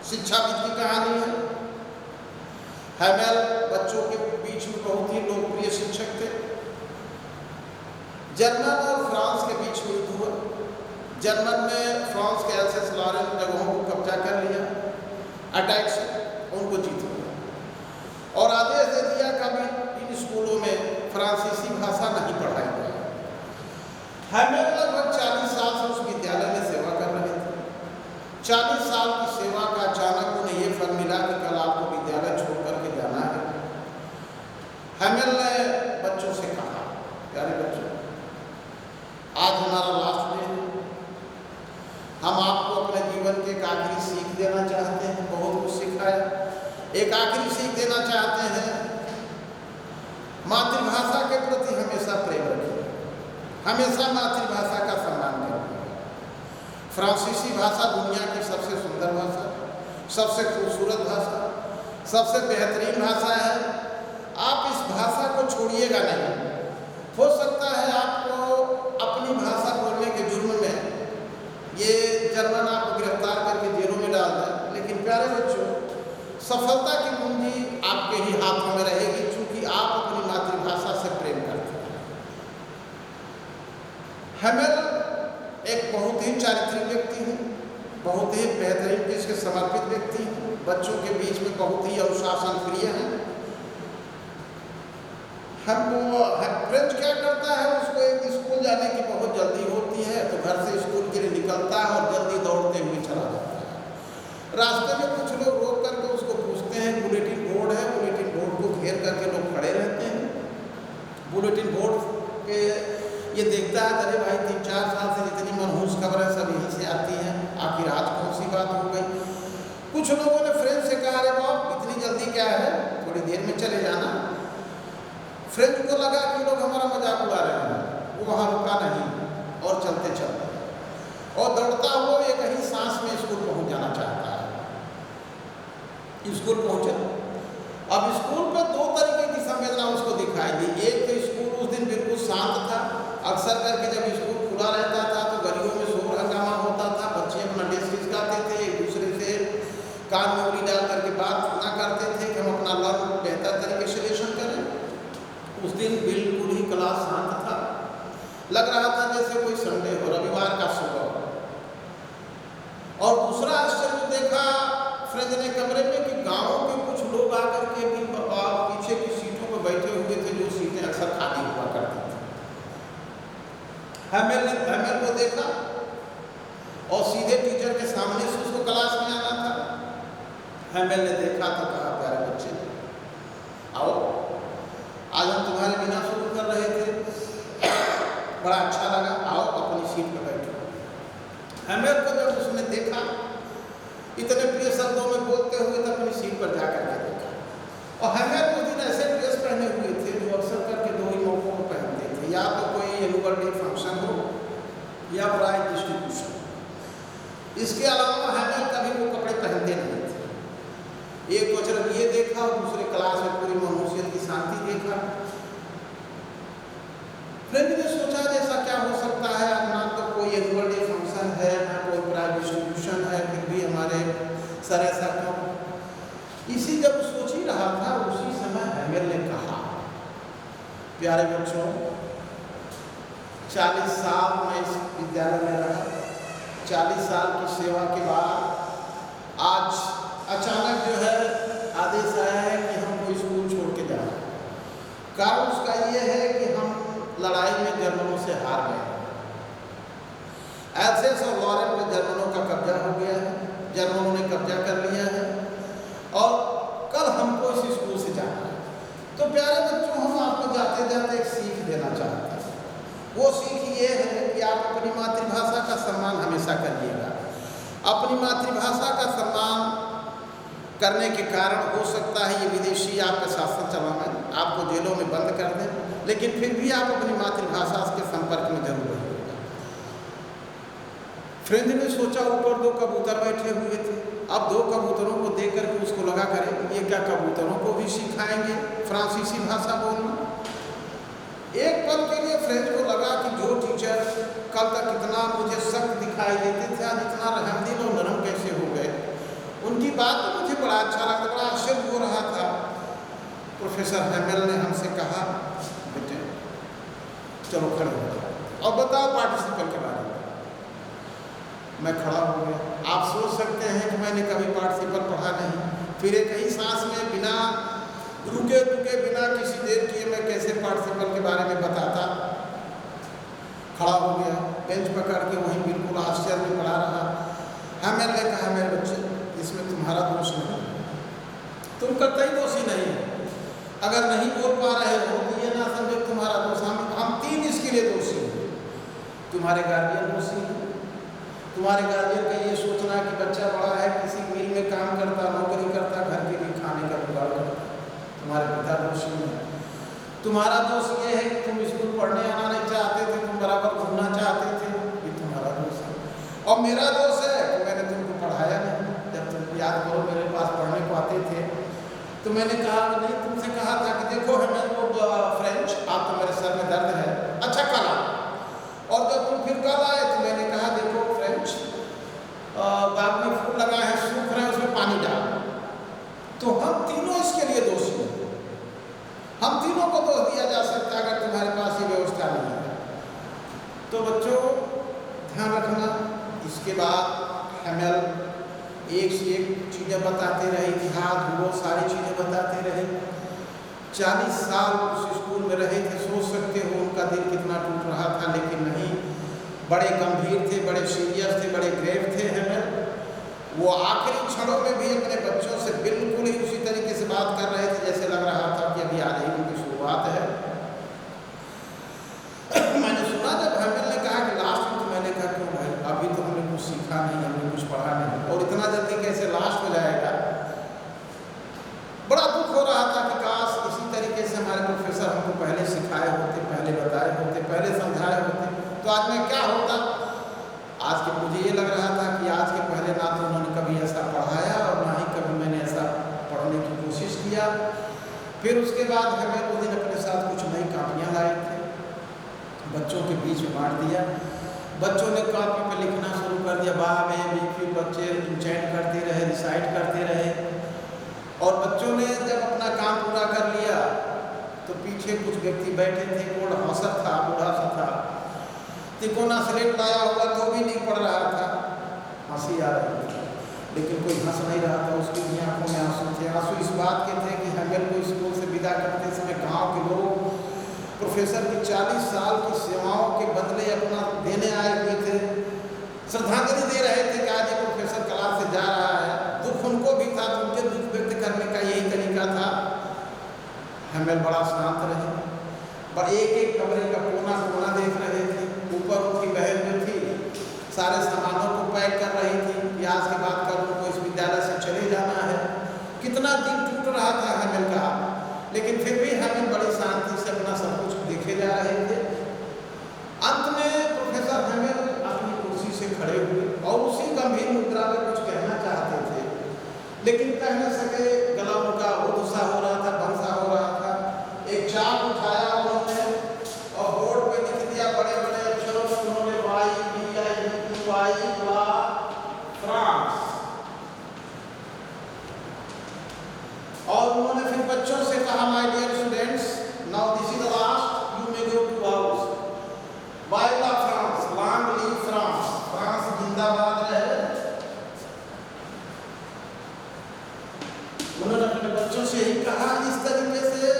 शिक्षाविद की कहानी है। हैमेल बच्चों के बीच में बहुत ही लोकप्रिय शिक्षक थे। जर्मन और फ्रांस के बीच में युद्ध हुआ। जर्मन ने फ्रांस के एल्सेस लॉरेन जगहों को कब्जा कर लिया, अटैक से उनको जीत लिया और आदेश दे दिया कि अभी इन स्कूलों में फ्रांसीसी भाषा नहीं पढ़ाई जाए। हैमेल लगभग 40 साल से उस विद्यालय में सेवा कर रहे थे। 40 साल की सेवा का अचानक उन्हें ये फल मिला कि कल आपको विद्यालय छोड़ करके जाना है। हैमेल ने बच्चों से कहा, प्यारे बच्चों, आज हमारा लास्ट डे है। हम आपको अपने जीवन के एक आखिरी सीख देना चाहते हैं। बहुत कुछ सिखाया, एक आखिरी सीख देना चाहते हैं। मातृभाषा के प्रति हमेशा प्रेम रखिए, हमेशा मातृभाषा का सम्मान करें। फ्रांसीसी भाषा दुनिया की सबसे सुंदर भाषा, सबसे खूबसूरत भाषा, सबसे बेहतरीन भाषा है। आप इस भाषा को छोड़िएगा नहीं। हो सकता है आपको अपनी भाषा बोलने के जुर्म में ये जर्मन आपको गिरफ्तार करके जेलों में डाल दें, लेकिन प्यारे बच्चों, सफलता की कुंजी आपके ही हाथों में रहेगी, क्योंकि आप अपनी मातृभाषा से प्रेम करते हैं। हैमेल एक बहुत ही चारित्रिक व्यक्ति हैं, बहुत ही बेहतरीन देश के समर्पित व्यक्ति हैं, बच्चों के बीच में बहुत ही अनुशासन प्रिय हैं। हमको फ्रेंच क्या करता है, उसको एक स्कूल जाने की बहुत जल्दी होती है, तो घर से स्कूल के लिए निकलता है और जल्दी दौड़ते हुए चला जाता है। रास्ते में कुछ लोग रोक करके उसको पूछते हैं, बुलेटिन बोर्ड है, बुलेटिन बोर्ड को घेर करके लोग खड़े रहते हैं। बुलेटिन बोर्ड पे ये देखता है, अरे भाई 3-4 साल से जितनी मनहूस खबरें सब यहीं से आती हैं, आखिर आज कौन सी बात हो गई। कुछ लोगों ने फ्रेंच से कहा, अरे बाप इतनी जल्दी क्या है, थोड़ी देर में चले जाना। फ्रेंच को लगा कि लोग हमारा मजाक उड़ा रहे हैं, वो वहाँ रुका नहीं और चलते चलते और दौड़ता हुआ ये कहीं सांस में स्कूल पहुँच जाना चाहता है। स्कूल पहुँचा। अब स्कूल पर 2 तरीके की संवेदना उसको दिखाई दी। एक तो स्कूल उस दिन बिल्कुल शांत था। अक्सर करके जब स्कूल खुला रहता था तो गलियों में शोर हंगामा होता था, बच्चे अपना ड्रेस खिसकाते थे, एक दूसरे से कान में उंगली डाल करके बात ना करते थे कि हम अपना लर्न बेहतर तरीके से लेशन करें। उस दिन बिल्कुल ही क्लास शांत था, लग रहा था जैसे कोई संडे हो, रविवार का सुबह। और दूसरा आश्चर्य देखा फ्रेंच ने कमरे में कि गाँव के कुछ लोग आकर के भी पीछे की सीटों पर बैठे हुए थे, जो सीटें अक्सर खाली हुआ करती थी। हैमेल को देखा और सीधे टीचर के सामने से उसको क्लास में आना था। हैमेल ने देखा तो कहा, प्यारे बच्चे आओ, आज हम तुम्हारे बिना शुरू कर रहे थे, बड़ा अच्छा लगा, आओ अपनी सीट पर बैठो। हैमेल को जब उसने देखा, इतने प्रिय शब्दों में बोलते हुए तो अपनी सीट पर जाकर के देखा। और हैमेल उस दिन ऐसे ड्रेस पहने हुए थे जो अक्सर करके 2 ही मौकों को पहनते थे, या तो कोई एनुअल डे फंक्शन हो या प्राइज डिस्ट्रीब्यूशन। इसके अलावा हैमेल कभी वो कपड़े पहनते नहीं थे। एक तो जब ये देखा और दूसरे क्लास में पूरी मनुष्यत की शांति देखा। फ्रेंच ने सोचा जैसा क्या हो सकता है, ना तो कोई एनुअल डे फंक्शन है, ना कोई प्राइज डिस्ट्रीब्यूशन है, फिर भी हमारे सर ऐसा क्यों। इसी जब सोच ही रहा था, उसी समय हैमेल ने कहा, प्यारे बच्चों, 40 साल मैं इस विद्यालय में रहा, 40 साल की सेवा के बाद आज अचानक जो है आदेश आया है कि हमको स्कूल छोड़ के जाना। कारण उसका ये है कि हम लड़ाई में जर्मनों से हार गए। एल्सेस और लॉरेन में जर्मनों का कब्जा हो गया है, जर्मनों ने कब्जा कर लिया है और कल हमको इस स्कूल से जाना है। तो प्यारे बच्चों, हम आपको जाते जाते एक सीख देना चाहते हैं। वो सीख ये है कि आप अपनी मातृभाषा का सम्मान हमेशा करिएगा। अपनी मातृभाषा का सम्मान करने के कारण हो सकता है ये विदेशी आप पे शासन चलाएं, आपको जेलों में बंद कर दें, लेकिन फिर भी आप अपनी मातृभाषा के संपर्क में जरूर रहिएगा। फ्रेंच ने सोचा, ऊपर 2 कबूतर बैठे हुए थे। अब 2 कबूतरों को देख करके उसको लगा करे ये क्या कबूतरों को भी सिखाएंगे फ्रांसीसी भाषा बोलना। एक पल के लिए फ्रेंच को लगा कि जो टीचर कल तक इतना मुझे सख्त दिखाई देते थे, आज इतना रहमदिल और नरम कैसे हो गए। उनकी बात तो मुझे बड़ा अच्छा लगा, बड़ा आश्चर्य हो रहा था। प्रोफेसर हैमेल ने हमसे कहा, बेटे चलो खड़े हो जाओ और बताओ पार्टिसिपल के बारे में। मैं खड़ा हो गया। आप सोच सकते हैं कि मैंने कभी पार्टिसिपल पढ़ा नहीं, फिर एक ही सांस में बिना रुके बिना किसी देर किए मैं कैसे पार्टिसिपल के बारे में बताता। खड़ा हो गया, बेंच पकड़ के वहीं बिल्कुल आश्चर्य में पड़ा रहा। हैमेल ने कहा, मेरे बच्चे इसमें तुम्हारा दोष नहीं, तुम कतई दोषी नहीं है। अगर नहीं बोल पा रहे हो तो ये ना समझो तुम्हारा दोष, हम तीन इसके लिए दोषी हैं। तुम्हारे गार्जियन दोषी हैं, तुम्हारे गार्जियन का ये सोचना कि बच्चा बड़ा है, किसी मिल में काम करता, नौकरी करता, घर के लिए खाने का जुगाड़ करता, तुम्हारे पिता दोषी हैं। तुम्हारा दोष ये है कि तुम स्कूल पढ़ने आना नहीं चाहते थे, तुम बराबर घूमना चाहते थे, ये तुम्हारा दोष है। और मेरा दोष है कि मैंने तुमको पढ़ाया नहीं। जब तुम याद करो मेरे पास पढ़ने को आते थे तो मैंने कहा नहीं, तुमसे कहा था कि देखो हमें वो फ्रेंच, आप तो मेरे सर में दर्द है, अच्छा कल आओ। और जब तुम फिर कल आए तो मैंने कहा देखो फ्रेंच बाग में फूल लगा है, सूख रहे हैं, उसमें पानी डाल। तो हम तीनों इसके लिए दोषी हैं। हम तीनों को दोष दिया जा सकता है अगर तुम्हारे पास ये व्यवस्था नहीं है। तो बच्चों ध्यान रखना। इसके बाद हैमेल एक से एक चीज़ें बताते रहे, इतिहास भूगोल सारी चीज़ें बताते रहे। 40 साल उस स्कूल में रहे थे, सोच सकते हो उनका दिल कितना टूट रहा था, लेकिन नहीं, बड़े गंभीर थे, बड़े सीरियस थे, बड़े ग्रेव थे हैमेल। वो आखिरी क्षणों में भी अपने बच्चों से बिल्कुल ही उसी तरीके से बात कर रहे थे जैसे लग रहा था कि अभी आज ही उनकी शुरुआत है। मैंने सुना जब हैमेल ने कहा कि लास्ट में, तो मैंने कहा क्यों भाई, अभी तो हमने कुछ सीखा नहीं, हमने कुछ पढ़ा नहीं, और इतना जल्दी कैसे लास्ट हो जाएगा। बड़ा दुख हो रहा था कि काश इसी तरीके से हमारे प्रोफेसर हमको पहले सिखाए होते, पहले बताए होते, पहले समझाए होते, तो आज में क्या होता। आज के मुझे ये लग रहा था कि आज के पहले ना तो उन्होंने कभी ऐसा पढ़ाया और ना ही कभी मैंने ऐसा पढ़ने की कोशिश किया। फिर उसके बाद हमें उस दिन अपने साथ कुछ नई कापियाँ लाए थे, बच्चों के बीच में बांट दिया। बच्चों ने कॉपी पे लिखना शुरू कर दिया, बाब ए बी, फिर बच्चे इंचैंट करते रहे, रिसाइट करते रहे। और बच्चों ने जब अपना काम पूरा कर लिया तो पीछे कुछ व्यक्ति बैठे थे, कोड हौसर था, बूढ़ा सा था, तिकोना स्लेट लाया हुआ तो भी नहीं पढ़ रहा था, हंसी आ रही थी, लेकिन कोई हंस नहीं रहा था, उसकी भी आंखों में आंसू थे। आंसू इस बात के थे कि हैमेल को स्कूल से विदा करते समय गांव के लोग प्रोफेसर की 40 साल की सेवाओं के बदले अपना देने आए हुए थे, श्रद्धांजलि दे रहे थे कि आज ये प्रोफेसर क्लास से जा रहा है। दुख उनको भी था, उनके दुख व्यक्त करने का यही तरीका था। हैमेल बड़ा शांत रहे, पर एक एक कमरे का कोना कोना देख रहे थे। ऊपर उनकी बहन जो थी सारे सामानों को पैक कर रही थी कि आज के बाद कल उनको इस विद्यालय से चले जाना है। कितना दिल टूट रहा था हैमेल का, लेकिन फिर भी हैमेल बड़ी शांति से अपना सब कुछ देखे जा रहे थे। अंत में प्रोफेसर हैमेल अपनी कुर्सी से खड़े हुए और उसी गंभीर मुद्रा में कुछ कहना चाहते थे, लेकिन कह न सके, गला उनका उसा हो रहा था, भंसा हो रहा था। एक चाक उठाया उन्होंने और बोर्ड पे लिख दिया बड़े बड़े अक्षरों में, उन्होंने फ्रांस। और उन्होंने फिर बच्चों से कहा, my dear students, now this is the last, you may go to house. वाइला France, long live France, France जिंदाबाद रहे। उन्होंने अपने बच्चों से ही कहा। इस तरीके से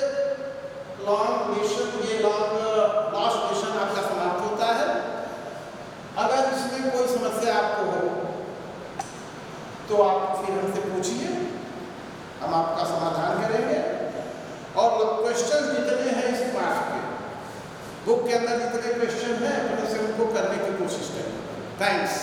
लॉन्ग लेशन, ये लास्ट लेशन आपका समाप्त होता है। अगर इसमें कोई समस्या आपको हो तो आप फिर हमसे पूछिए, हम आपका समाधान करेंगे। और क्वेश्चन जितने हैं इस पाठ के, बुक के अंदर जितने क्वेश्चन हैं अपने से उनको करने की कोशिश करें। थैंक्स।